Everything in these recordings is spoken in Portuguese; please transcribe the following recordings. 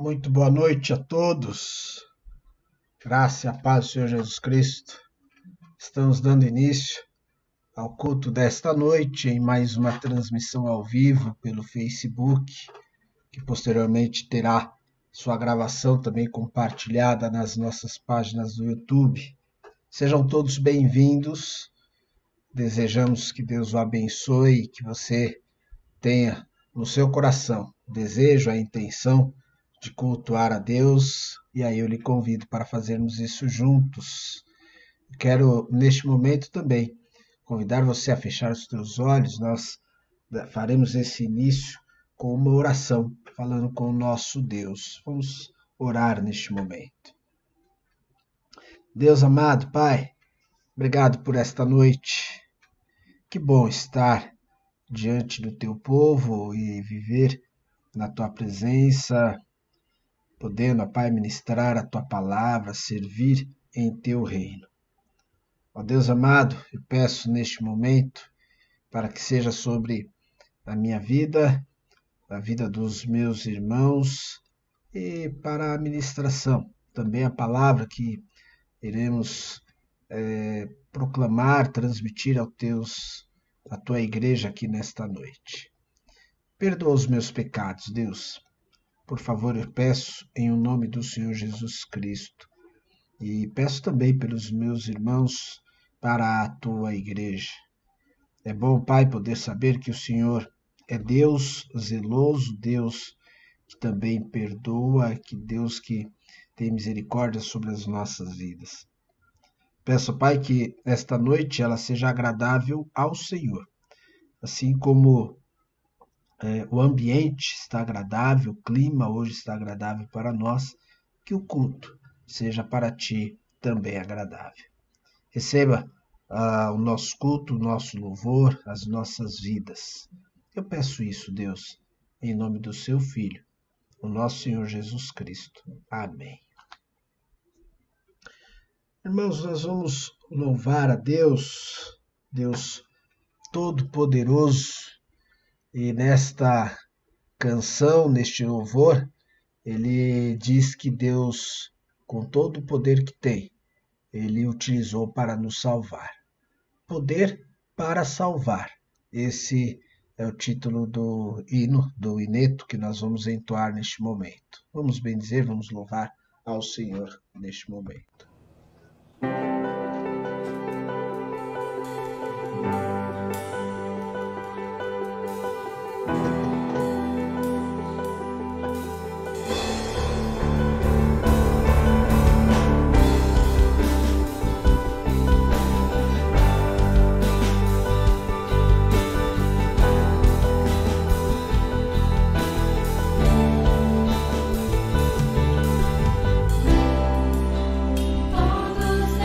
Muito boa noite a todos. Graça e a paz do Senhor Jesus Cristo. Estamos dando início ao culto desta noite em mais uma transmissão ao vivo pelo Facebook, que posteriormente terá sua gravação também compartilhada nas nossas páginas do YouTube. Sejam todos bem-vindos. Desejamos que Deus o abençoe e que você tenha no seu coração o desejo, a intenção de cultuar a Deus, e aí eu lhe convido para fazermos isso juntos. Quero, neste momento também, convidar você a fechar os teus olhos. Nós faremos esse início com uma oração, falando com o nosso Deus. Vamos orar neste momento. Deus amado, Pai, obrigado por esta noite. Que bom estar diante do teu povo e viver na tua presença, podendo, ó Pai, ministrar a tua palavra, servir em teu reino. Ó Deus amado, eu peço neste momento para que seja sobre a minha vida, a vida dos meus irmãos e para a ministração, também a palavra que iremos proclamar, transmitir a tua igreja aqui nesta noite. Perdoa os meus pecados, Deus. Por favor, eu peço em nome do Senhor Jesus Cristo. E peço também pelos meus irmãos para a tua igreja. É bom, Pai, poder saber que o Senhor é Deus zeloso, Deus que também perdoa, que Deus que tem misericórdia sobre as nossas vidas. Peço, Pai, que esta noite ela seja agradável ao Senhor. Assim como o ambiente está agradável, o clima hoje está agradável para nós, que o culto seja para ti também agradável. Receba o nosso culto, o nosso louvor, as nossas vidas. Eu peço isso, Deus, em nome do seu Filho, o nosso Senhor Jesus Cristo. Amém. Irmãos, nós vamos louvar a Deus, Deus Todo-Poderoso, e nesta canção, neste louvor, ele diz que Deus, com todo o poder que tem, ele utilizou para nos salvar. Poder para salvar. Esse é o título do hino, do hineto que nós vamos entoar neste momento. Vamos bendizer, vamos louvar ao Senhor neste momento. Todos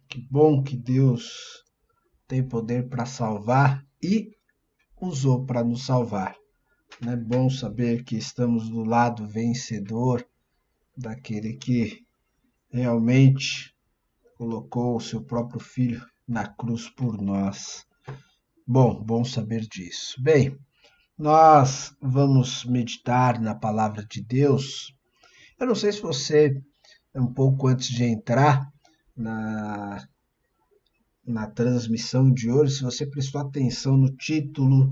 que bom que Deus tem poder para salvar e usou para nos salvar. É bom saber que estamos do lado vencedor daquele que realmente colocou o seu próprio filho na cruz por nós. Bom saber disso. Bem, nós vamos meditar na palavra de Deus. Eu não sei se você, um pouco antes de entrar na transmissão de hoje, se você prestou atenção no título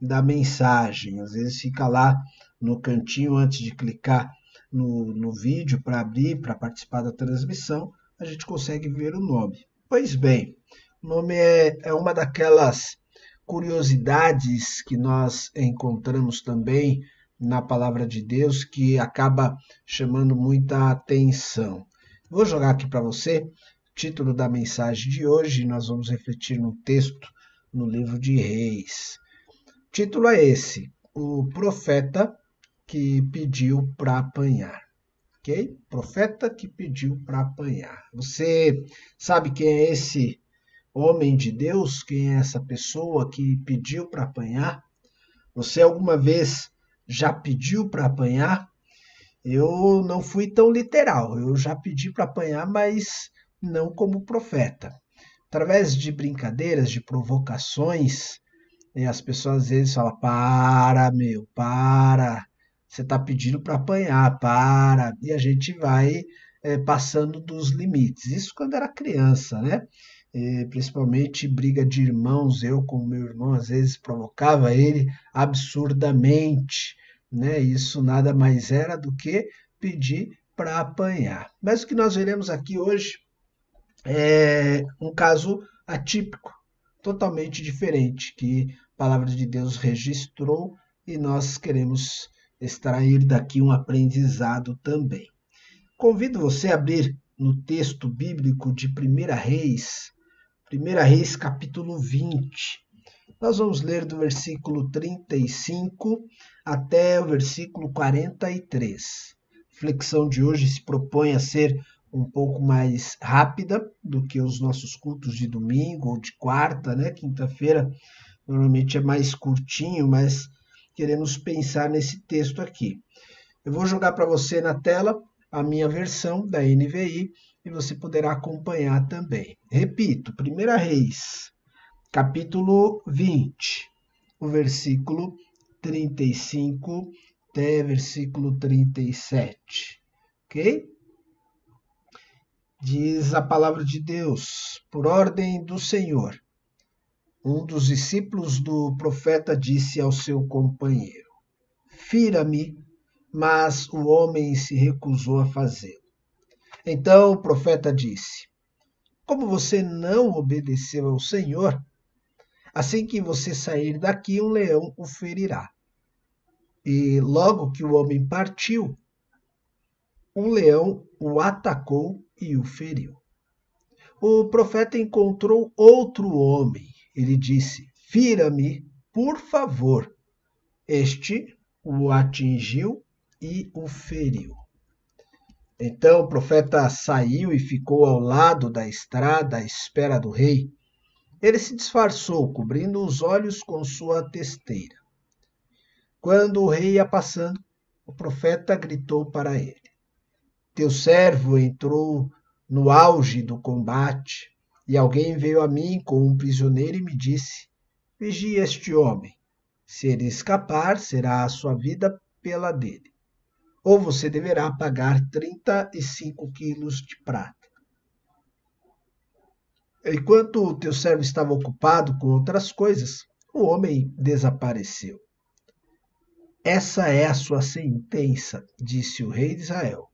da mensagem. Às vezes fica lá no cantinho antes de clicar no vídeo para abrir, para participar da transmissão, a gente consegue ver o nome. Pois bem, o nome é uma daquelas curiosidades que nós encontramos também na palavra de Deus que acaba chamando muita atenção. Vou jogar aqui para você o título da mensagem de hoje. Nós vamos refletir no texto no livro de Reis. O título é esse: o profeta que pediu para apanhar. Ok? Profeta que pediu para apanhar. Você sabe quem é esse homem de Deus? Quem é essa pessoa que pediu para apanhar? Você alguma vez já pediu para apanhar? Eu não fui tão literal. Eu já pedi para apanhar, mas não como profeta. Através de brincadeiras, de provocações, e as pessoas às vezes falam: para, você está pedindo para apanhar, para. E a gente vai passando dos limites. Isso quando era criança, né? Principalmente briga de irmãos, eu com meu irmão às vezes provocava ele absurdamente, né? Isso nada mais era do que pedir para apanhar. Mas o que nós veremos aqui hoje é um caso atípico, totalmente diferente, que a palavra de Deus registrou e nós queremos extrair daqui um aprendizado também. Convido você a abrir no texto bíblico de 1 Reis capítulo 20. Nós vamos ler do versículo 35 até o versículo 43. A reflexão de hoje se propõe a ser um pouco mais rápida do que os nossos cultos de domingo ou de quarta, né? Quinta-feira normalmente é mais curtinho, mas queremos pensar nesse texto aqui. Eu vou jogar para você na tela a minha versão da NVI e você poderá acompanhar também. Repito, 1 Reis, capítulo 20, o versículo 35 até versículo 37, ok? Diz a palavra de Deus: por ordem do Senhor, um dos discípulos do profeta disse ao seu companheiro: fira-me, mas o homem se recusou a fazê-lo. Então o profeta disse: como você não obedeceu ao Senhor, assim que você sair daqui, um leão o ferirá. E logo que o homem partiu, um leão o atacou e o feriu. O profeta encontrou outro homem. Ele disse: fira-me, por favor. Este o atingiu e o feriu. Então o profeta saiu e ficou ao lado da estrada à espera do rei. Ele se disfarçou, cobrindo os olhos com sua testeira. Quando o rei ia passando, o profeta gritou para ele: teu servo entrou no auge do combate, e alguém veio a mim com um prisioneiro e me disse: vigie este homem. Se ele escapar, será a sua vida pela dele. Ou você deverá pagar 35 quilos de prata. Enquanto o teu servo estava ocupado com outras coisas, o homem desapareceu. Essa é a sua sentença, disse o rei de Israel.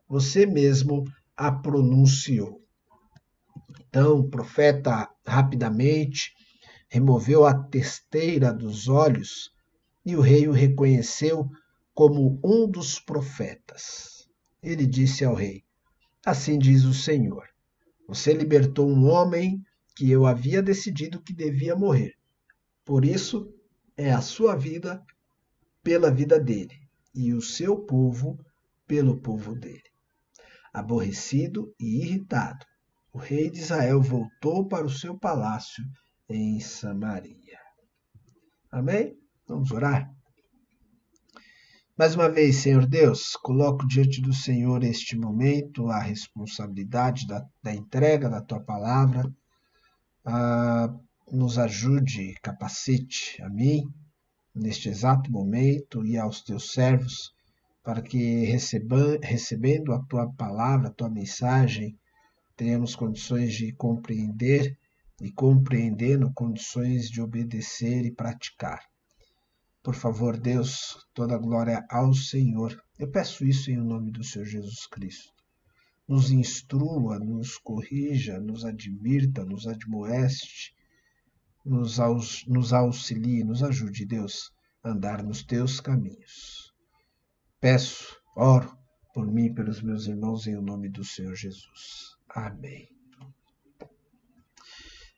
Você mesmo a pronunciou. Então o profeta rapidamente removeu a testeira dos olhos e o rei o reconheceu como um dos profetas. Ele disse ao rei: assim diz o Senhor, você libertou um homem que eu havia decidido que devia morrer. Por isso é a sua vida pela vida dele, e o seu povo pelo povo dele. Aborrecido e irritado, o rei de Israel voltou para o seu palácio em Samaria. Amém? Vamos orar? Mais uma vez, Senhor Deus, coloco diante do Senhor este momento a responsabilidade da entrega da Tua palavra. Nos ajude, capacite a mim, neste exato momento, e aos Teus servos, para que recebendo a Tua palavra, a Tua mensagem, tenhamos condições de compreender e, compreendendo, condições de obedecer e praticar. Por favor, Deus, toda a glória ao Senhor. Eu peço isso em nome do Senhor Jesus Cristo. Nos instrua, nos corrija, nos advirta, nos admoeste, nos auxilie, nos ajude, Deus, a andar nos teus caminhos. Peço, oro por mim e pelos meus irmãos em nome do Senhor Jesus. Amém.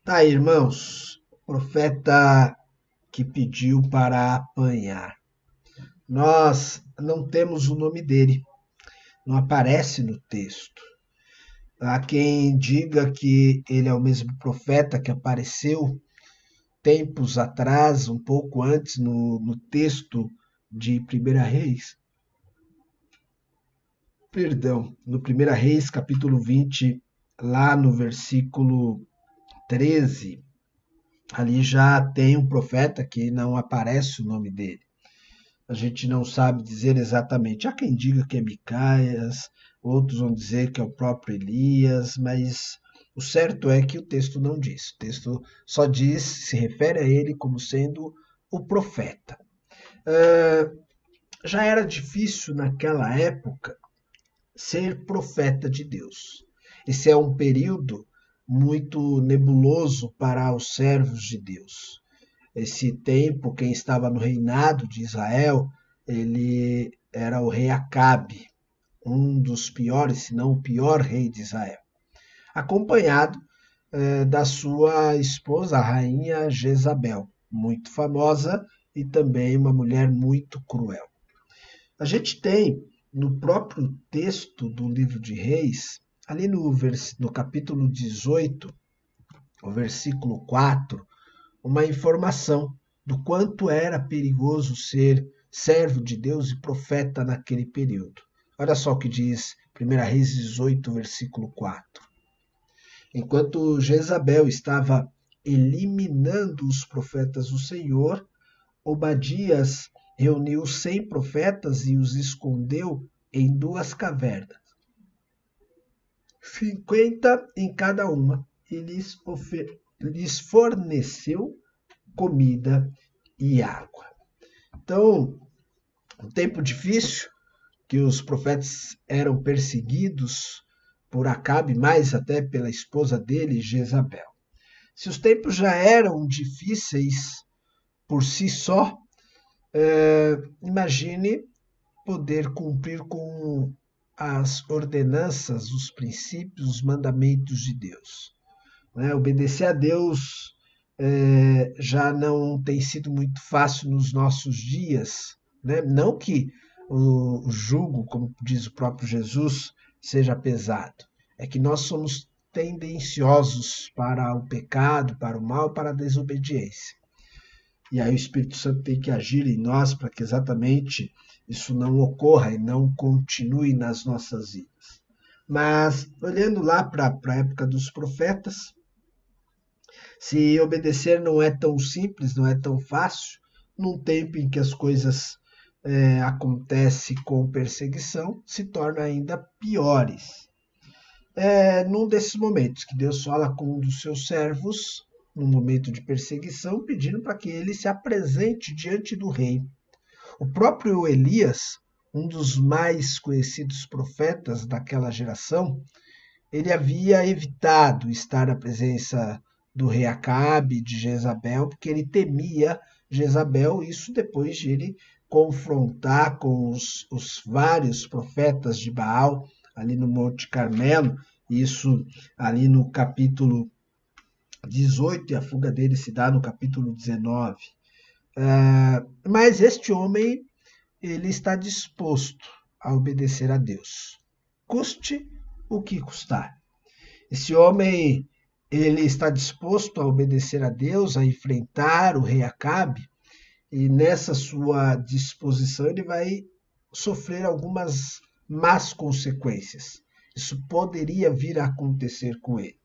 Tá aí, irmãos, profeta que pediu para apanhar. Nós não temos o nome dele, não aparece no texto. Há quem diga que ele é o mesmo profeta que apareceu tempos atrás, um pouco antes, no texto de 1 Reis. No 1 Reis, capítulo 20, lá no versículo 13, ali já tem um profeta que não aparece o nome dele. A gente não sabe dizer exatamente. Há quem diga que é Micaias, outros vão dizer que é o próprio Elias, mas o certo é que o texto não diz. O texto só diz, se refere a ele como sendo o profeta. Já era difícil naquela época ser profeta de Deus. Esse é um período muito nebuloso para os servos de Deus. Esse tempo, quem estava no reinado de Israel, ele era o rei Acabe, um dos piores, se não o pior rei de Israel, acompanhado da sua esposa, a rainha Jezabel, muito famosa e também uma mulher muito cruel. A gente tem no próprio texto do livro de Reis, ali no capítulo 18, o versículo 4, uma informação do quanto era perigoso ser servo de Deus e profeta naquele período. Olha só o que diz 1 Reis 18, versículo 4. Enquanto Jezabel estava eliminando os profetas do Senhor, Obadias reuniu 100 profetas e os escondeu em 2 cavernas, 50 em cada uma, e lhes forneceu comida e água. Então, um tempo difícil, que os profetas eram perseguidos por Acabe, mais até pela esposa dele, Jezabel. Se os tempos já eram difíceis por si só, imagine poder cumprir com as ordenanças, os princípios, os mandamentos de Deus. Obedecer a Deus já não tem sido muito fácil nos nossos dias. Não que o jugo, como diz o próprio Jesus, seja pesado. É que nós somos tendenciosos para o pecado, para o mal, para a desobediência. E aí o Espírito Santo tem que agir em nós para que exatamente isso não ocorra e não continue nas nossas vidas. Mas, olhando lá para a época dos profetas, se obedecer não é tão simples, não é tão fácil, num tempo em que as coisas acontecem com perseguição, se torna ainda piores. Num desses momentos que Deus fala com um dos seus servos, num momento de perseguição, pedindo para que ele se apresente diante do rei. O próprio Elias, um dos mais conhecidos profetas daquela geração, ele havia evitado estar na presença do rei Acabe, de Jezabel, porque ele temia Jezabel, isso depois de ele confrontar com os vários profetas de Baal, ali no Monte Carmelo, isso ali no capítulo 18, e a fuga dele se dá no capítulo 19. Mas este homem, ele está disposto a obedecer a Deus, custe o que custar. Esse homem, ele está disposto a obedecer a Deus, a enfrentar o rei Acabe, e nessa sua disposição ele vai sofrer algumas más consequências. Isso poderia vir a acontecer com ele.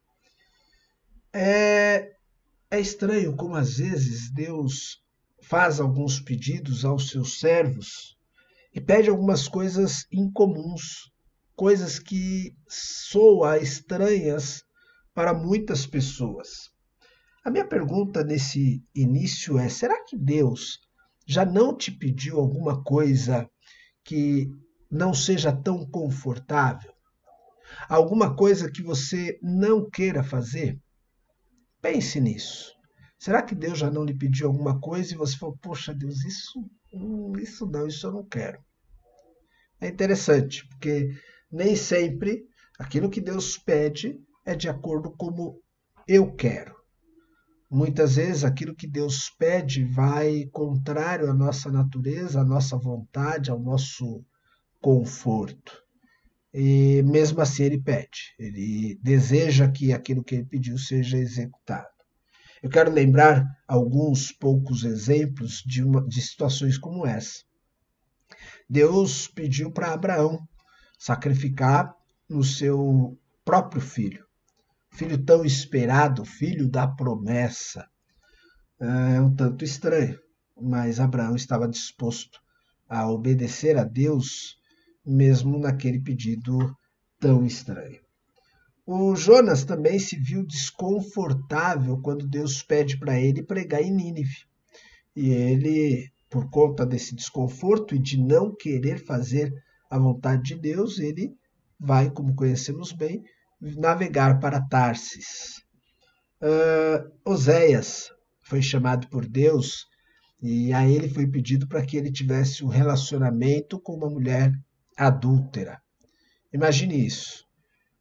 É estranho como às vezes Deus faz alguns pedidos aos seus servos e pede algumas coisas incomuns, coisas que soam estranhas para muitas pessoas. A minha pergunta nesse início é: será que Deus já não te pediu alguma coisa que não seja tão confortável? Alguma coisa que você não queira fazer? Pense nisso. Será que Deus já não lhe pediu alguma coisa e você falou: poxa, Deus, isso não, isso eu não quero? É interessante, porque nem sempre aquilo que Deus pede é de acordo com como eu quero. Muitas vezes aquilo que Deus pede vai contrário à nossa natureza, à nossa vontade, ao nosso conforto. E mesmo assim ele pede, ele deseja que aquilo que ele pediu seja executado. Eu quero lembrar alguns poucos exemplos de situações como essa. Deus pediu para Abraão sacrificar no seu próprio filho tão esperado, filho da promessa. É um tanto estranho, mas Abraão estava disposto a obedecer a Deus, mesmo naquele pedido tão estranho. O Jonas também se viu desconfortável quando Deus pede para ele pregar em Nínive. E ele, por conta desse desconforto e de não querer fazer a vontade de Deus, ele vai, como conhecemos bem, navegar para Tarsis. Oséias foi chamado por Deus e a ele foi pedido para que ele tivesse um relacionamento com uma mulher adúltera. Imagine isso.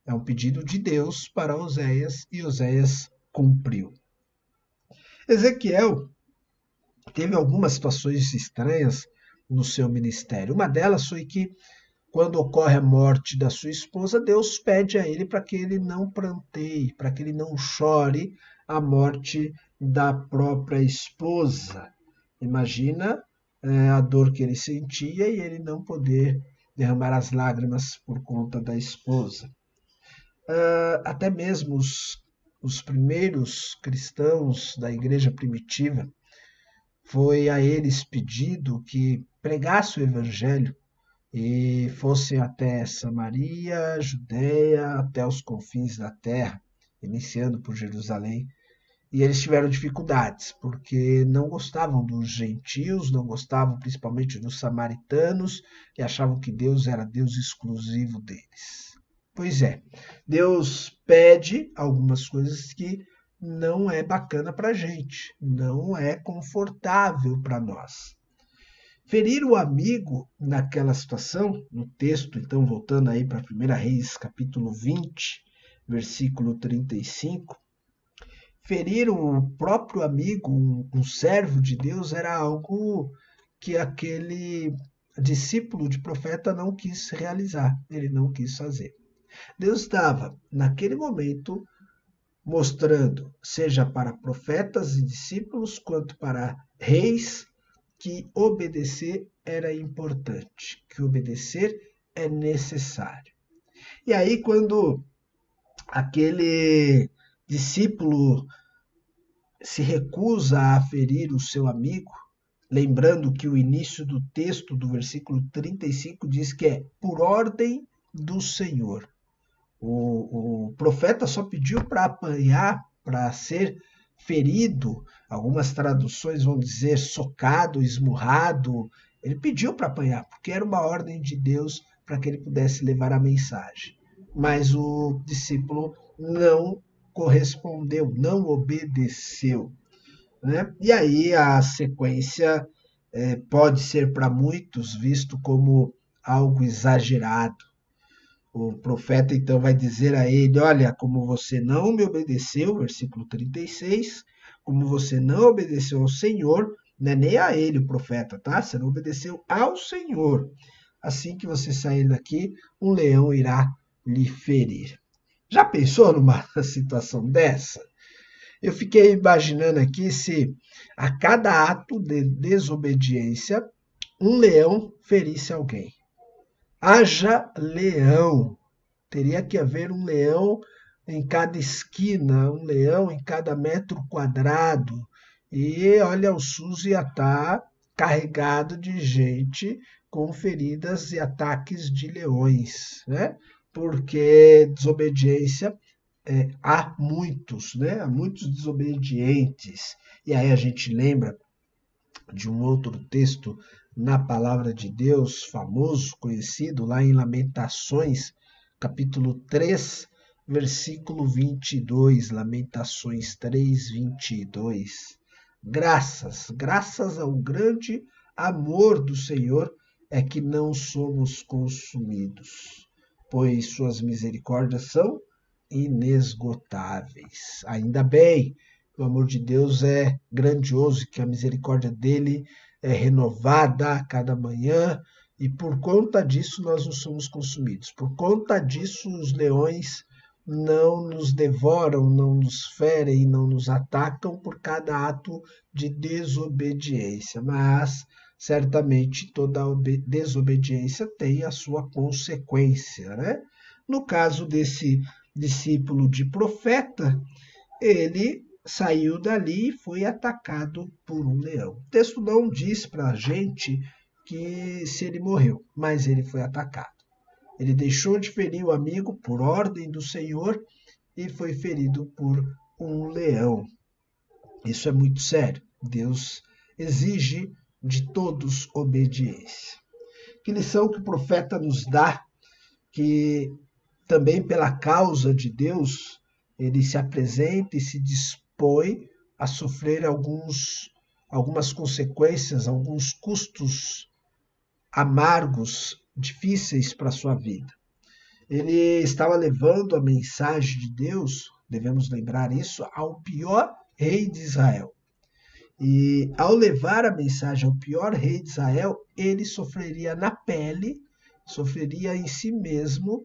É um pedido de Deus para Oséias e Oséias cumpriu. Ezequiel teve algumas situações estranhas no seu ministério. Uma delas foi que, quando ocorre a morte da sua esposa, Deus pede a ele para que ele não pranteie, para que ele não chore a morte da própria esposa. Imagina a dor que ele sentia e ele não poder derramar as lágrimas por conta da esposa. Até mesmo os primeiros cristãos da igreja primitiva, foi a eles pedido que pregasse o evangelho e fossem até Samaria, Judéia, até os confins da terra, iniciando por Jerusalém. E eles tiveram dificuldades, porque não gostavam dos gentios, não gostavam principalmente dos samaritanos, e achavam que Deus era Deus exclusivo deles. Pois é, Deus pede algumas coisas que não é bacana para a gente, não é confortável para nós. Ferir o amigo naquela situação, no texto, então voltando aí para 1 Reis, capítulo 20, versículo 35, ferir o próprio amigo, um servo de Deus, era algo que aquele discípulo de profeta não quis realizar, ele não quis fazer. Deus estava, naquele momento, mostrando, seja para profetas e discípulos, quanto para reis, que obedecer era importante, que obedecer é necessário. E aí, quando aquele discípulo se recusa a ferir o seu amigo, lembrando que o início do texto do versículo 35 diz que é por ordem do Senhor. O profeta só pediu para apanhar, para ser ferido. Algumas traduções vão dizer socado, esmurrado. Ele pediu para apanhar, porque era uma ordem de Deus para que ele pudesse levar a mensagem. Mas o discípulo não correspondeu, não obedeceu. Né? E aí a sequência pode ser para muitos visto como algo exagerado. O profeta então vai dizer a ele: olha, como você não me obedeceu, versículo 36, como você não obedeceu ao Senhor, não é nem a ele o profeta, tá? Você não obedeceu ao Senhor. Assim que você sair daqui, um leão irá lhe ferir. Já pensou numa situação dessa? Eu fiquei imaginando aqui se a cada ato de desobediência um leão ferisse alguém. Haja leão! Teria que haver um leão em cada esquina, um leão em cada metro quadrado. E olha, o SUS ia estar carregado de gente com feridas e ataques de leões, né? Porque desobediência há muitos, né? Há muitos desobedientes. E aí a gente lembra de um outro texto na palavra de Deus, famoso, conhecido, lá em Lamentações, capítulo 3, versículo 22. Lamentações 3, 22. Graças ao grande amor do Senhor é que não somos consumidos, pois suas misericórdias são inesgotáveis. Ainda bem, o amor de Deus é grandioso, que a misericórdia dele é renovada a cada manhã, e por conta disso nós não somos consumidos. Por conta disso os leões não nos devoram, não nos ferem, não nos atacam por cada ato de desobediência, mas certamente toda desobediência tem a sua consequência, né? No caso desse discípulo de profeta, ele saiu dali e foi atacado por um leão. O texto não diz para a gente que se ele morreu, mas ele foi atacado. Ele deixou de ferir o amigo por ordem do Senhor e foi ferido por um leão. Isso é muito sério. Deus exige de todos obediência. Que lição que o profeta nos dá, que também pela causa de Deus, ele se apresenta e se dispõe a sofrer algumas consequências, alguns custos amargos, difíceis para a sua vida. Ele estava levando a mensagem de Deus, devemos lembrar isso, ao pior rei de Israel. E ao levar a mensagem ao pior rei de Israel, ele sofreria na pele, sofreria em si mesmo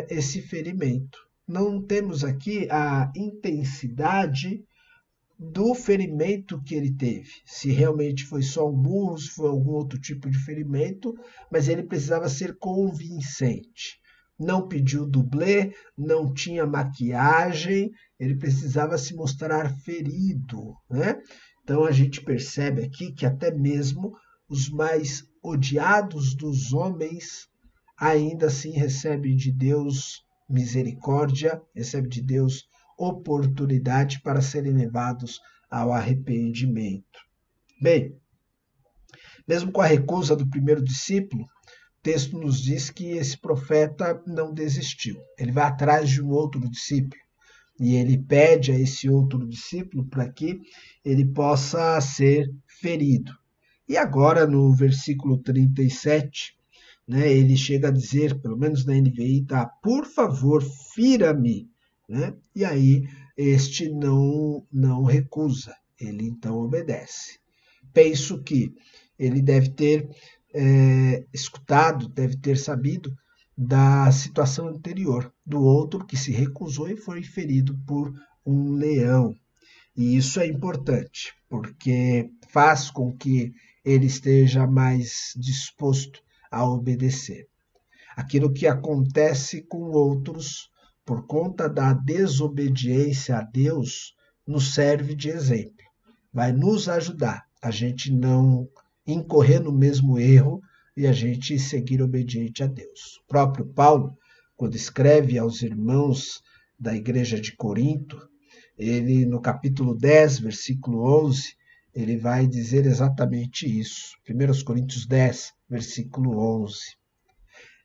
esse ferimento. Não temos aqui a intensidade do ferimento que ele teve. Se realmente foi só um burro, se foi algum outro tipo de ferimento, mas ele precisava ser convincente. Não pediu dublê, não tinha maquiagem, ele precisava se mostrar ferido, né? Então a gente percebe aqui que até mesmo os mais odiados dos homens ainda assim recebem de Deus misericórdia, recebem de Deus oportunidade para serem levados ao arrependimento. Bem, mesmo com a recusa do primeiro discípulo, o texto nos diz que esse profeta não desistiu. Ele vai atrás de um outro discípulo e ele pede a esse outro discípulo para que ele possa ser ferido. E agora, no versículo 37, né, ele chega a dizer, pelo menos na NVI, tá, por favor, fira-me. Né? E aí este não recusa, ele então obedece. Penso que ele deve ter escutado, deve ter sabido da situação anterior, do outro que se recusou e foi ferido por um leão. E isso é importante, porque faz com que ele esteja mais disposto a obedecer. Aquilo que acontece com outros por conta da desobediência a Deus, nos serve de exemplo. Vai nos ajudar a gente não incorrer no mesmo erro e a gente seguir obediente a Deus. O próprio Paulo, quando escreve aos irmãos da igreja de Corinto, ele no capítulo 10, versículo 11, ele vai dizer exatamente isso. 1 Coríntios 10, versículo 11.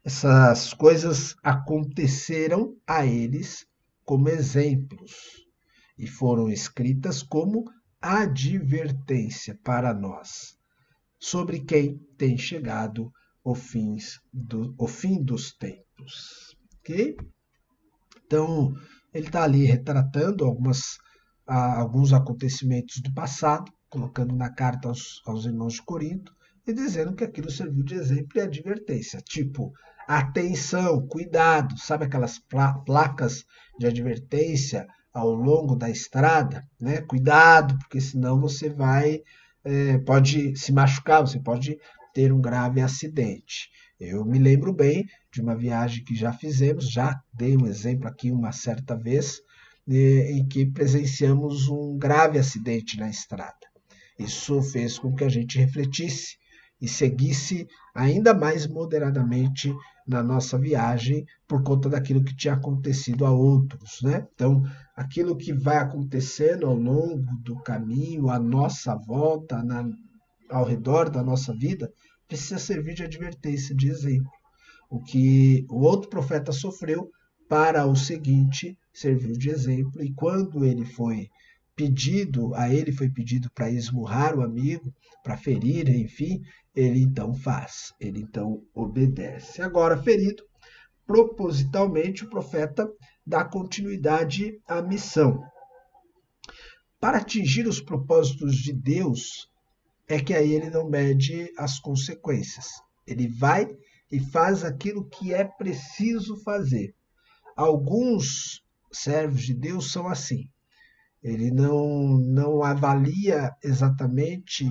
Essas coisas aconteceram a eles como exemplos e foram escritas como advertência para nós, sobre quem tem chegado o fim dos tempos. Ok? Então, ele está ali retratando alguns acontecimentos do passado, colocando na carta aos irmãos de Corinto, e dizendo que aquilo serviu de exemplo e advertência. Tipo, Atenção, cuidado, sabe aquelas placas de advertência ao longo da estrada, né? Cuidado, porque senão você pode se machucar, você pode ter um grave acidente. Eu me lembro bem de uma viagem que já fizemos, já dei um exemplo aqui uma certa vez, em que presenciamos um grave acidente na estrada. Isso fez com que a gente refletisse e seguisse ainda mais moderadamente na nossa viagem por conta daquilo que tinha acontecido a outros, né? Então, aquilo que vai acontecendo ao longo do caminho, à nossa volta, ao redor da nossa vida, precisa servir de advertência, de exemplo. O que o outro profeta sofreu, para o seguinte serviu de exemplo, e quando ele foi pedido para esmurrar o amigo, para ferir, enfim, ele então faz, ele então obedece. Agora, ferido, propositalmente, o profeta dá continuidade à missão. Para atingir os propósitos de Deus, é que aí ele não mede as consequências. Ele vai e faz aquilo que é preciso fazer. Alguns servos de Deus são assim. Ele não avalia exatamente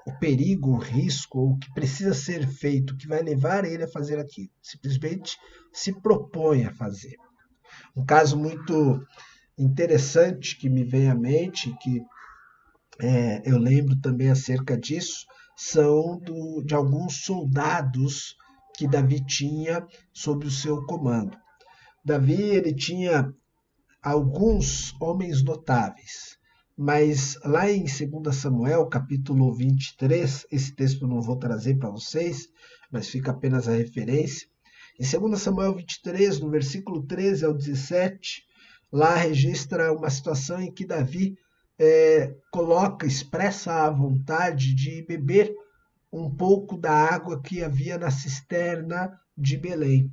o perigo, o risco, ou o que precisa ser feito, o que vai levar ele a fazer aquilo. Simplesmente se propõe a fazer. Um caso muito interessante que me vem à mente, que eu lembro também acerca disso, são de alguns soldados que Davi tinha sob o seu comando. Davi ele tinha alguns homens notáveis, mas lá em 2 Samuel, capítulo 23, esse texto eu não vou trazer para vocês, mas fica apenas a referência. Em 2 Samuel 23, no versículo 13 ao 17, lá registra uma situação em que Davi expressa a vontade de beber um pouco da água que havia na cisterna de Belém.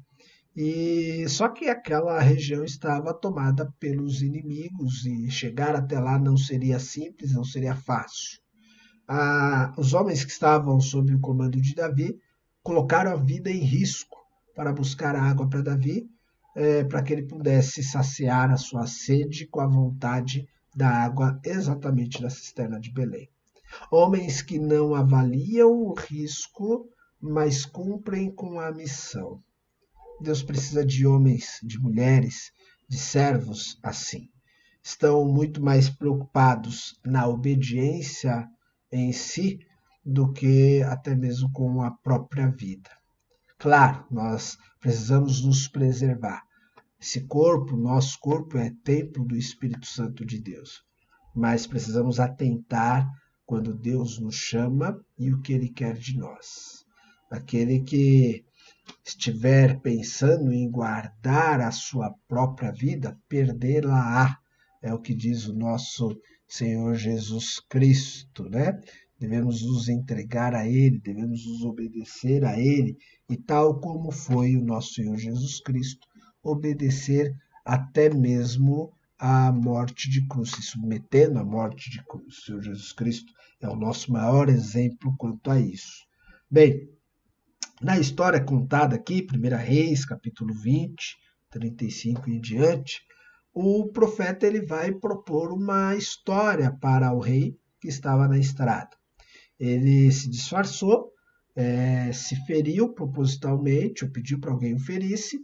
E só que aquela região estava tomada pelos inimigos e chegar até lá não seria simples, não seria fácil. Os homens que estavam sob o comando de Davi colocaram a vida em risco para buscar água para Davi, para que ele pudesse saciar a sua sede com a vontade da água exatamente da cisterna de Belém. Homens que não avaliam o risco, mas cumprem com a missão. Deus precisa de homens, de mulheres, de servos assim. Estão muito mais preocupados na obediência em si do que até mesmo com a própria vida. Claro, nós precisamos nos preservar. Esse corpo, nosso corpo, é templo do Espírito Santo de Deus. Mas precisamos atentar quando Deus nos chama e o que Ele quer de nós. Aquele que estiver pensando em guardar a sua própria vida, perdê-la-á. É o que diz o nosso Senhor Jesus Cristo, né? Devemos nos entregar a Ele, devemos nos obedecer a Ele, e tal como foi o nosso Senhor Jesus Cristo, obedecer até mesmo à morte de cruz, se submetendo à morte de cruz. O Senhor Jesus Cristo é o nosso maior exemplo quanto a isso. Bem, na história contada aqui, 1 Reis, capítulo 20, 35 e em diante, o profeta ele vai propor uma história para o rei que estava na estrada. Ele se disfarçou, se feriu propositalmente, ou pediu para alguém o ferisse,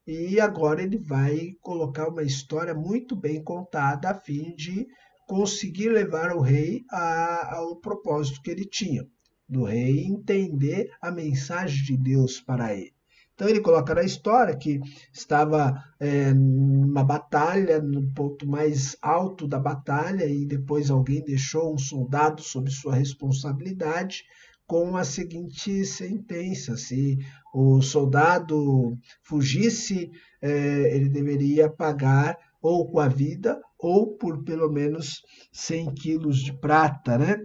e agora ele vai colocar uma história muito bem contada a fim de conseguir levar o rei ao propósito que ele tinha, do rei entender a mensagem de Deus para ele. Então ele coloca na história que estava numa batalha, no ponto mais alto da batalha, e depois alguém deixou um soldado sob sua responsabilidade com a seguinte sentença: se o soldado fugisse, ele deveria pagar ou com a vida ou por pelo menos 100 quilos de prata, né?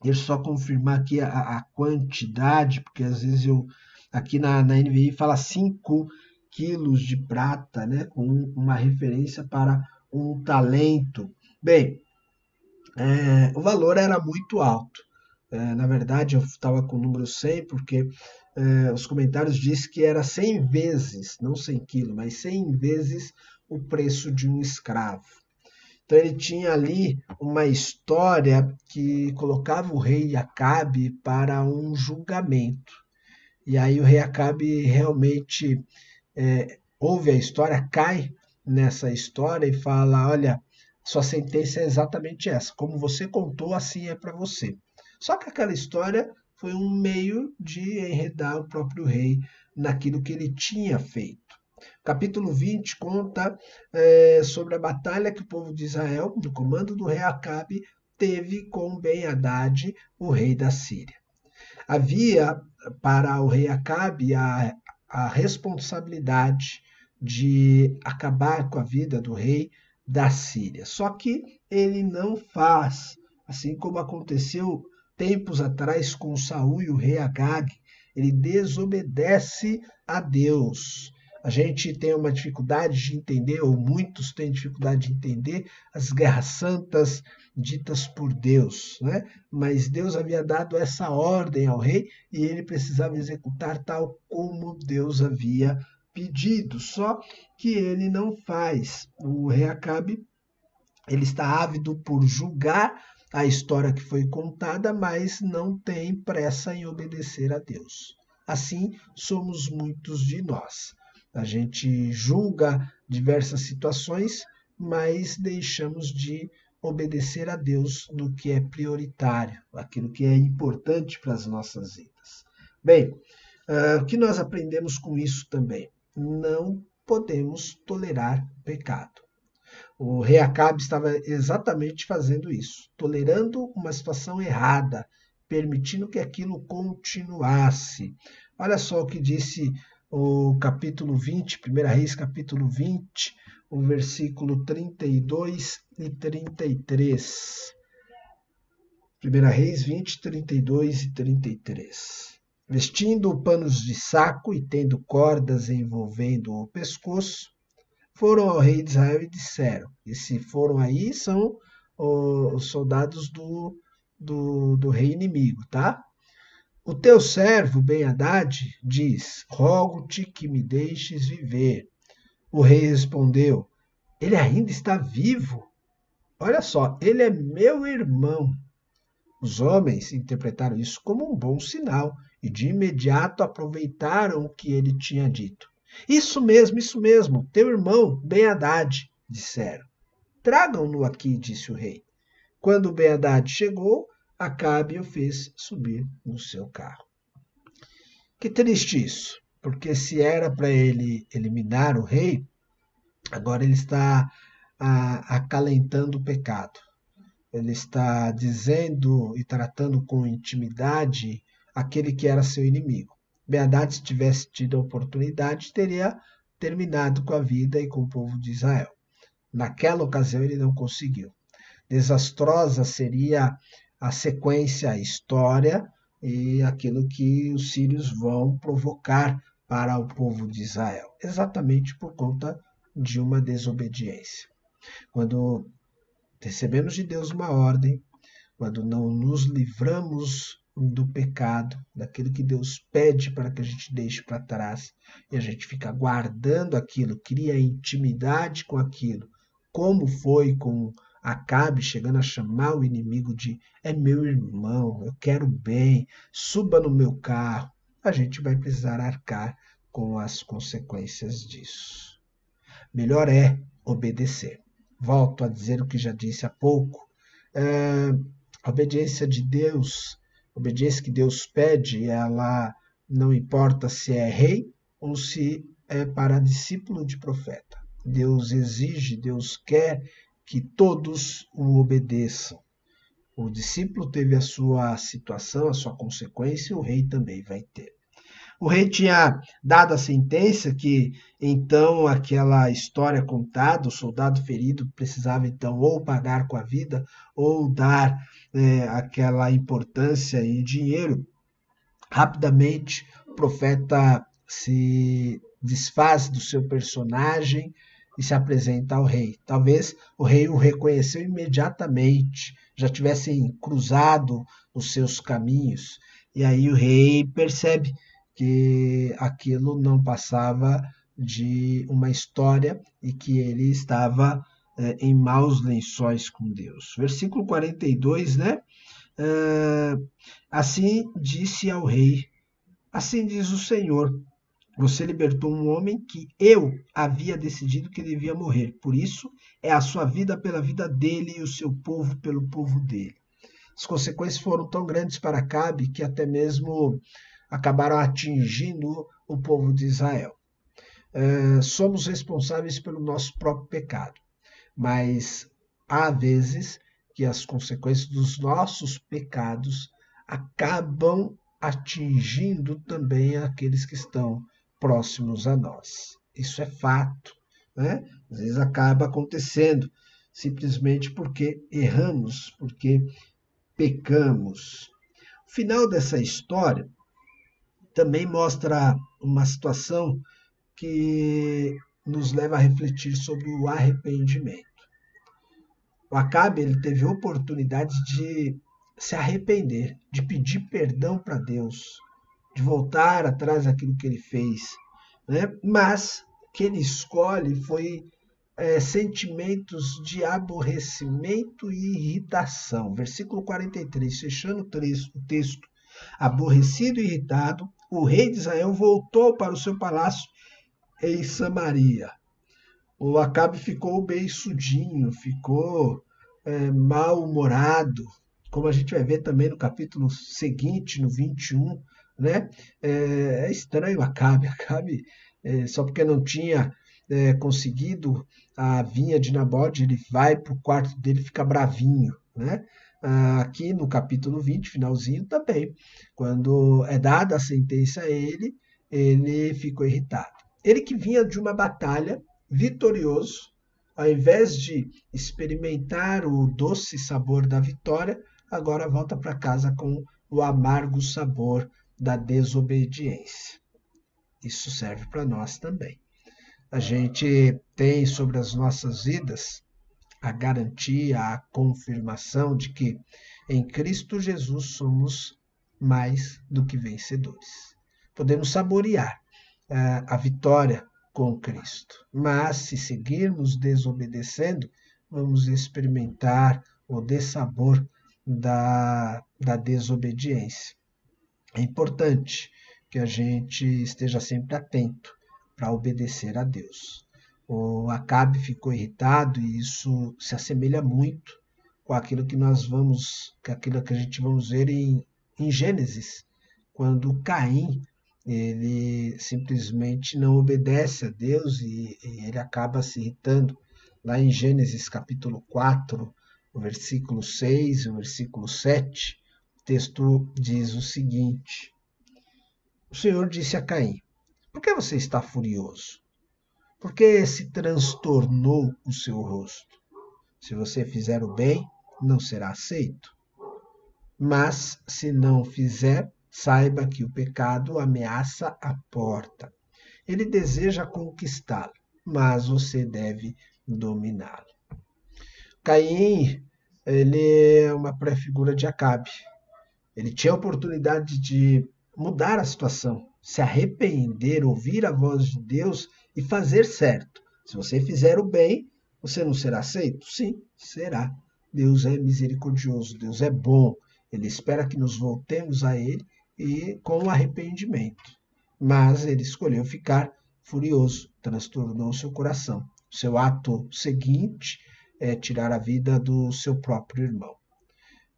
Deixa eu só confirmar aqui a quantidade, porque às vezes aqui na NVI fala 5 quilos de prata, né? Com uma referência para um talento. Bem, o valor era muito alto. Na verdade, eu estava com o número 100 porque os comentários dizem que era 100 vezes, não 100 quilos, mas 100 vezes o preço de um escravo. Então ele tinha ali uma história que colocava o rei Acabe para um julgamento. E aí o rei Acabe realmente ouve a história, cai nessa história e fala: olha, sua sentença é exatamente essa. Como você contou, assim é para você. Só que aquela história foi um meio de enredar o próprio rei naquilo que ele tinha feito. Capítulo 20 conta sobre a batalha que o povo de Israel, no comando do rei Acabe, teve com Ben-Hadad, o rei da Síria. Havia para o rei Acabe a responsabilidade de acabar com a vida do rei da Síria. Só que ele não faz, assim como aconteceu tempos atrás com Saul e o rei Agag, ele desobedece a Deus. A gente tem uma dificuldade de entender, ou muitos têm dificuldade de entender, as guerras santas ditas por Deus, né? Mas Deus havia dado essa ordem ao rei e ele precisava executar tal como Deus havia pedido, só que ele não faz. O rei Acabe, ele está ávido por julgar a história que foi contada, mas não tem pressa em obedecer a Deus. Assim somos muitos de nós. A gente julga diversas situações, mas deixamos de obedecer a Deus no que é prioritário, aquilo que é importante para as nossas vidas. Bem, o que nós aprendemos com isso também? Não podemos tolerar pecado. O rei Acabe estava exatamente fazendo isso, tolerando uma situação errada, permitindo que aquilo continuasse. Olha só o que disse o capítulo 20, 1 Reis, capítulo 20, o versículo 32 e 33. 1 Reis 20, 32 e 33. Vestindo panos de saco e tendo cordas envolvendo o pescoço, foram ao rei de Israel e disseram, e se foram aí são os soldados do rei inimigo, tá? O teu servo Ben-Hadad diz, rogo-te que me deixes viver. O rei respondeu, ele ainda está vivo. Olha só, ele é meu irmão. Os homens interpretaram isso como um bom sinal e de imediato aproveitaram o que ele tinha dito. Isso mesmo, teu irmão Ben-Hadad, disseram. Tragam-no aqui, disse o rei. Quando Ben-Hadad chegou, Acabe o fez subir no seu carro. Que triste isso, porque se era para ele eliminar o rei, agora ele está acalentando o pecado. Ele está dizendo e tratando com intimidade aquele que era seu inimigo. Ben-Hadad, se tivesse tido a oportunidade, teria terminado com a vida e com o povo de Israel. Naquela ocasião ele não conseguiu. Desastrosa seria a sequência, a história e aquilo que os sírios vão provocar para o povo de Israel, exatamente por conta de uma desobediência. Quando recebemos de Deus uma ordem, quando não nos livramos do pecado, daquilo que Deus pede para que a gente deixe para trás, e a gente fica guardando aquilo, cria intimidade com aquilo, como foi com Acabe chegando a chamar o inimigo de é meu irmão, eu quero bem, suba no meu carro, a gente vai precisar arcar com as consequências disso. Melhor é obedecer. Volto a dizer o que já disse há pouco. A obediência de Deus, a obediência que Deus pede, ela não importa se é rei ou se é para discípulo de profeta. Deus exige, Deus quer que todos o obedeçam. O discípulo teve a sua situação, a sua consequência, e o rei também vai ter. O rei tinha dado a sentença que, então, aquela história contada, o soldado ferido precisava, então, ou pagar com a vida, ou dar aquela importância em dinheiro. Rapidamente, o profeta se desfaz do seu personagem, e se apresenta ao rei. Talvez o rei o reconheceu imediatamente, já tivessem cruzado os seus caminhos, e aí o rei percebe que aquilo não passava de uma história e que ele estava em maus lençóis com Deus. Versículo 42, né? Assim disse ao rei, assim diz o Senhor, você libertou um homem que eu havia decidido que devia morrer. Por isso, é a sua vida pela vida dele e o seu povo pelo povo dele. As consequências foram tão grandes para Acabe que até mesmo acabaram atingindo o povo de Israel. Somos responsáveis pelo nosso próprio pecado, mas há vezes que as consequências dos nossos pecados acabam atingindo também aqueles que estão próximos a nós. Isso é fato, né? Às vezes acaba acontecendo simplesmente porque erramos, porque pecamos. O final dessa história também mostra uma situação que nos leva a refletir sobre o arrependimento. O Acabe ele teve oportunidade de se arrepender, de pedir perdão para Deus, de voltar atrás daquilo que ele fez, né? Mas o que ele escolhe foi sentimentos de aborrecimento e irritação. Versículo 43, fechando o texto. Aborrecido e irritado, o rei de Israel voltou para o seu palácio em Samaria. O Acabe ficou beiçudinho, ficou mal-humorado, como a gente vai ver também no capítulo seguinte, no 21, né? É estranho Acabe, só porque não tinha conseguido a vinha de Nabode, ele vai para o quarto dele e fica bravinho, né? Aqui no capítulo 20, finalzinho também, quando é dada a sentença a ele, ele ficou irritado. Ele que vinha de uma batalha vitorioso, ao invés de experimentar o doce sabor da vitória, agora volta para casa com o amargo sabor da desobediência. Isso serve para nós também. A gente tem sobre as nossas vidas a garantia, a confirmação de que em Cristo Jesus somos mais do que vencedores. Podemos saborear a vitória com Cristo, mas se seguirmos desobedecendo, vamos experimentar o dessabor da desobediência. É importante que a gente esteja sempre atento para obedecer a Deus. O Acabe ficou irritado e isso se assemelha muito com aquilo que aquilo que a gente vamos ver em Gênesis, quando Caim ele simplesmente não obedece a Deus e ele acaba se irritando. Lá em Gênesis capítulo 4, o versículo 6 e o versículo 7, o texto diz o seguinte: o Senhor disse a Caim, por que você está furioso? Por que se transtornou o seu rosto? Se você fizer o bem, não será aceito. Mas, se não fizer, saiba que o pecado ameaça a porta. Ele deseja conquistá-lo, mas você deve dominá-lo. Caim, ele é uma pré-figura de Acabe. Ele tinha a oportunidade de mudar a situação, se arrepender, ouvir a voz de Deus e fazer certo. Se você fizer o bem, você não será aceito? Sim, será. Deus é misericordioso, Deus é bom. Ele espera que nos voltemos a Ele e com arrependimento. Mas ele escolheu ficar furioso, transtornou seu coração. Seu ato seguinte é tirar a vida do seu próprio irmão.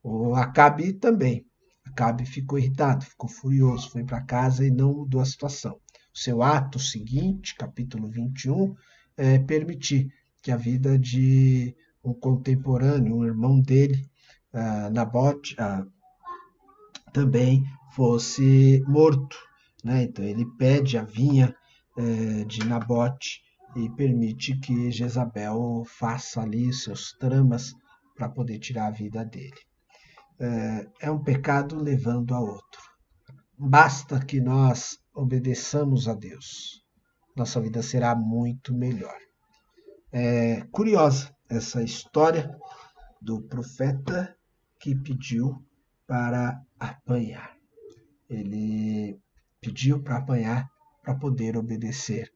O Acabe também. Acabe ficou irritado, ficou furioso, foi para casa e não mudou a situação. O seu ato seguinte, capítulo 21, é permitir que a vida de um contemporâneo, um irmão dele, Nabote, também fosse morto, né? Então ele pede a vinha de Nabote e permite que Jezabel faça ali seus tramas para poder tirar a vida dele. É um pecado levando a outro. Basta que nós obedeçamos a Deus. Nossa vida será muito melhor. É curiosa essa história do profeta que pediu para apanhar. Ele pediu para apanhar para poder obedecer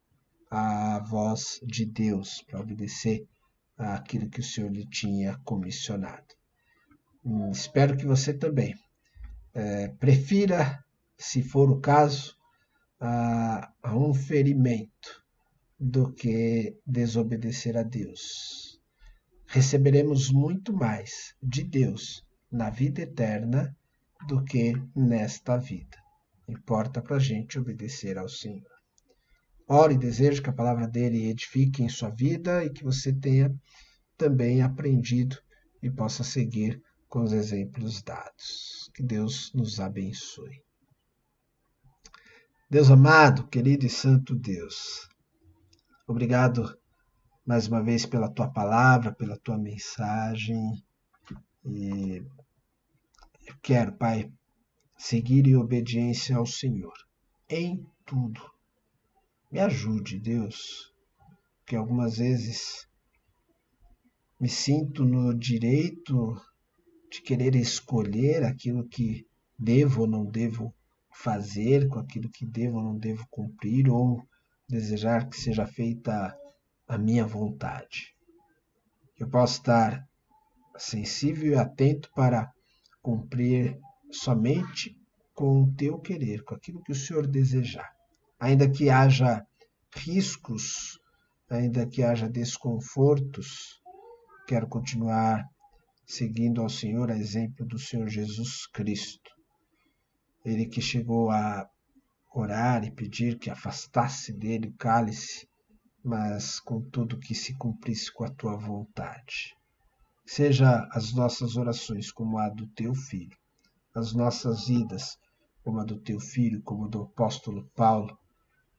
à voz de Deus, para obedecer àquilo que o Senhor lhe tinha comissionado. Espero que você também prefira, se for o caso, a um ferimento do que desobedecer a Deus. Receberemos muito mais de Deus na vida eterna do que nesta vida. Importa para a gente obedecer ao Senhor. Oro e desejo que a palavra dele edifique em sua vida e que você tenha também aprendido e possa seguir com os exemplos dados. Que Deus nos abençoe. Deus amado, querido e santo Deus, obrigado mais uma vez pela tua palavra, pela tua mensagem. E eu quero, Pai, seguir em obediência ao Senhor em tudo. Me ajude, Deus, que algumas vezes me sinto no direito de querer escolher aquilo que devo ou não devo fazer, com aquilo que devo ou não devo cumprir, ou desejar que seja feita a minha vontade. Eu posso estar sensível e atento para cumprir somente com o teu querer, com aquilo que o Senhor desejar. Ainda que haja riscos, ainda que haja desconfortos, quero continuar seguindo ao Senhor a exemplo do Senhor Jesus Cristo. Ele que chegou a orar e pedir que afastasse dele o cálice, mas contudo que se cumprisse com a tua vontade. Seja as nossas orações como a do teu Filho, as nossas idas como a do teu Filho, como a do apóstolo Paulo,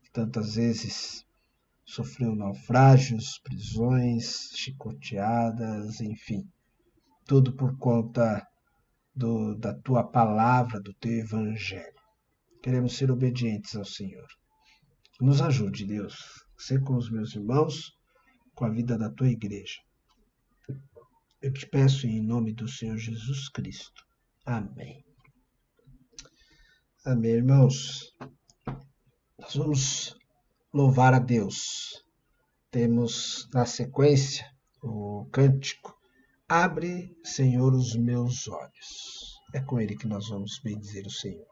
que tantas vezes sofreu naufrágios, prisões, chicoteadas, enfim, tudo por conta da tua palavra, do teu evangelho. Queremos ser obedientes ao Senhor. Nos ajude, Deus, ser com os meus irmãos, com a vida da tua igreja. Eu te peço em nome do Senhor Jesus Cristo. Amém. Amém, irmãos. Nós vamos louvar a Deus. Temos na sequência o cântico Abre, Senhor, os meus olhos. É com ele que nós vamos bendizer o Senhor.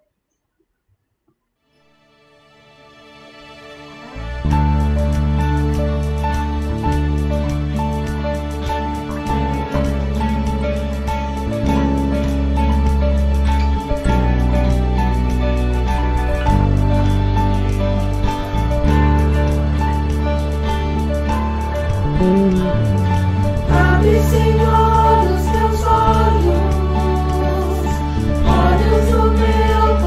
Abre, Senhor, os teus olhos do meu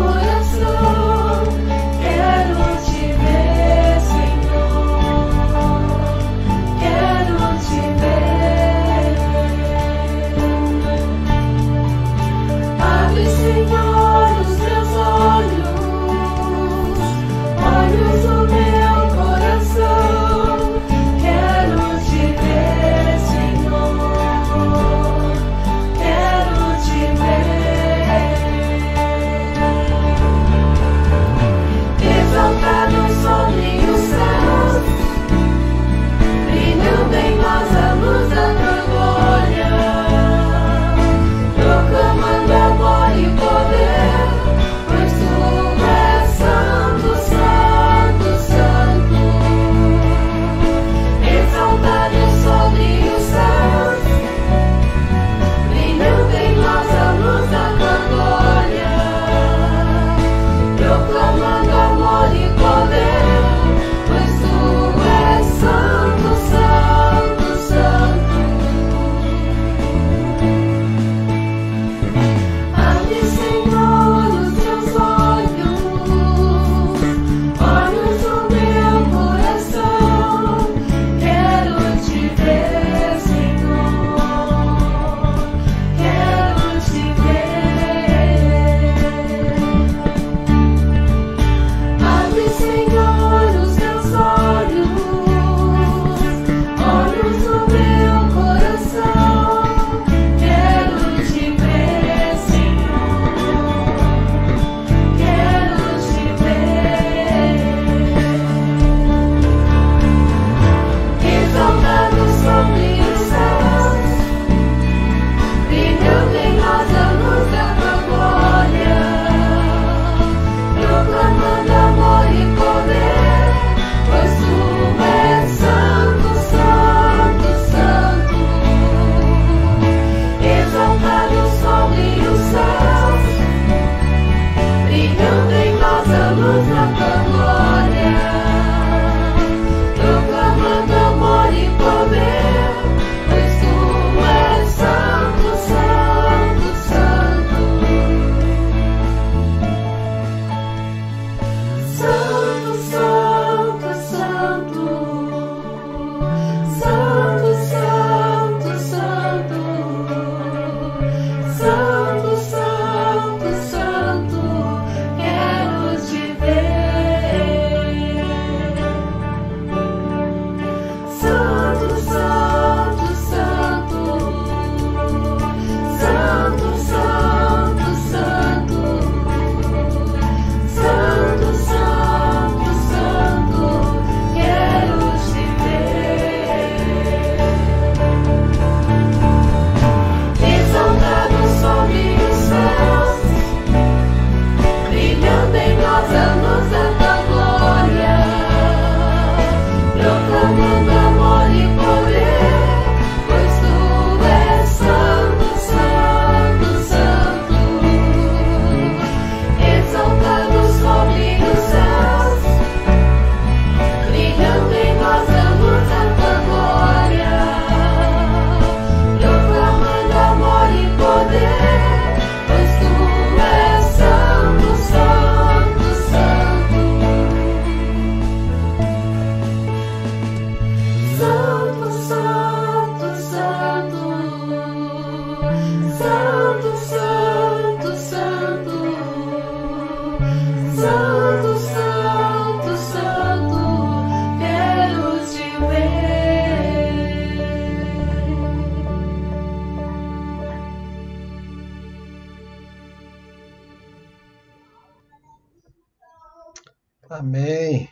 Amém.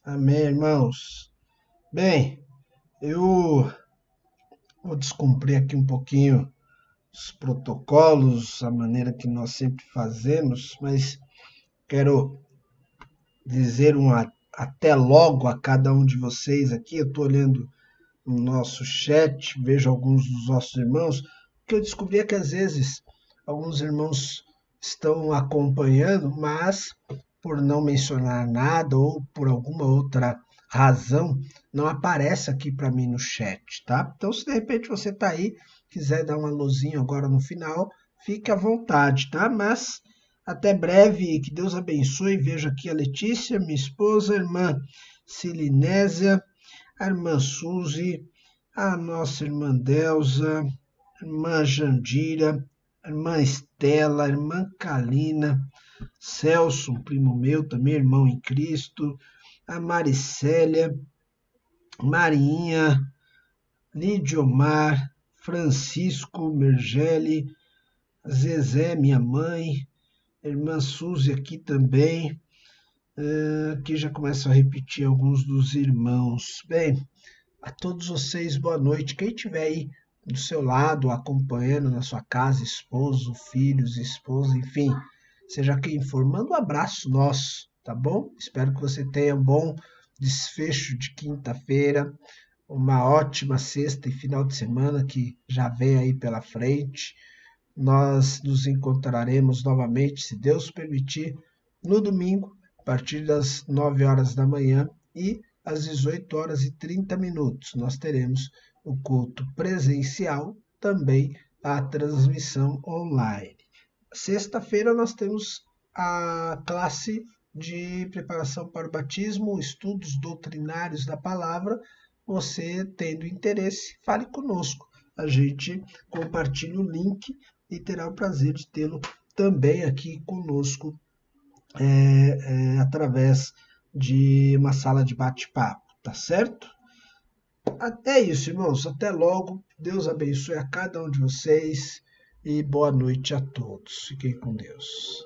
Amém, irmãos. Bem, eu vou descumprir aqui um pouquinho os protocolos, a maneira que nós sempre fazemos, mas quero dizer até logo a cada um de vocês aqui. Eu estou olhando no nosso chat, vejo alguns dos nossos irmãos, que eu descobri é que às vezes alguns irmãos estão acompanhando, mas por não mencionar nada ou por alguma outra razão, não aparece aqui para mim no chat, tá? Então, se de repente você está aí, quiser dar um alôzinho agora no final, fique à vontade, tá? Mas até breve, que Deus abençoe. Vejo aqui a Letícia, minha esposa, a irmã Silinésia, a irmã Suzy, a nossa irmã Delza, a irmã Jandira, a irmã Estela, a irmã Kalina, Celso, um primo meu, também irmão em Cristo, a Maricélia, Marinha, Lidiomar, Francisco Mergelli, Zezé, minha mãe, a irmã Suzy aqui também, aqui já começo a repetir alguns dos irmãos. Bem, a todos vocês, boa noite. Quem estiver aí do seu lado, acompanhando na sua casa, esposo, filhos, esposa, enfim, seja quem for, manda um abraço nosso, tá bom? Espero que você tenha um bom desfecho de quinta-feira, uma ótima sexta e final de semana que já vem aí pela frente. Nós nos encontraremos novamente, se Deus permitir, no domingo, a partir das 9 horas da manhã e às 18 horas e 30 minutos. Nós teremos o culto presencial, também a transmissão online. Sexta-feira nós temos a classe de preparação para o batismo, estudos doutrinários da palavra. Você, tendo interesse, fale conosco. A gente compartilha o link e terá o prazer de tê-lo também aqui conosco através de uma sala de bate-papo, tá certo? É isso, irmãos. Até logo. Deus abençoe a cada um de vocês e boa noite a todos. Fiquem com Deus.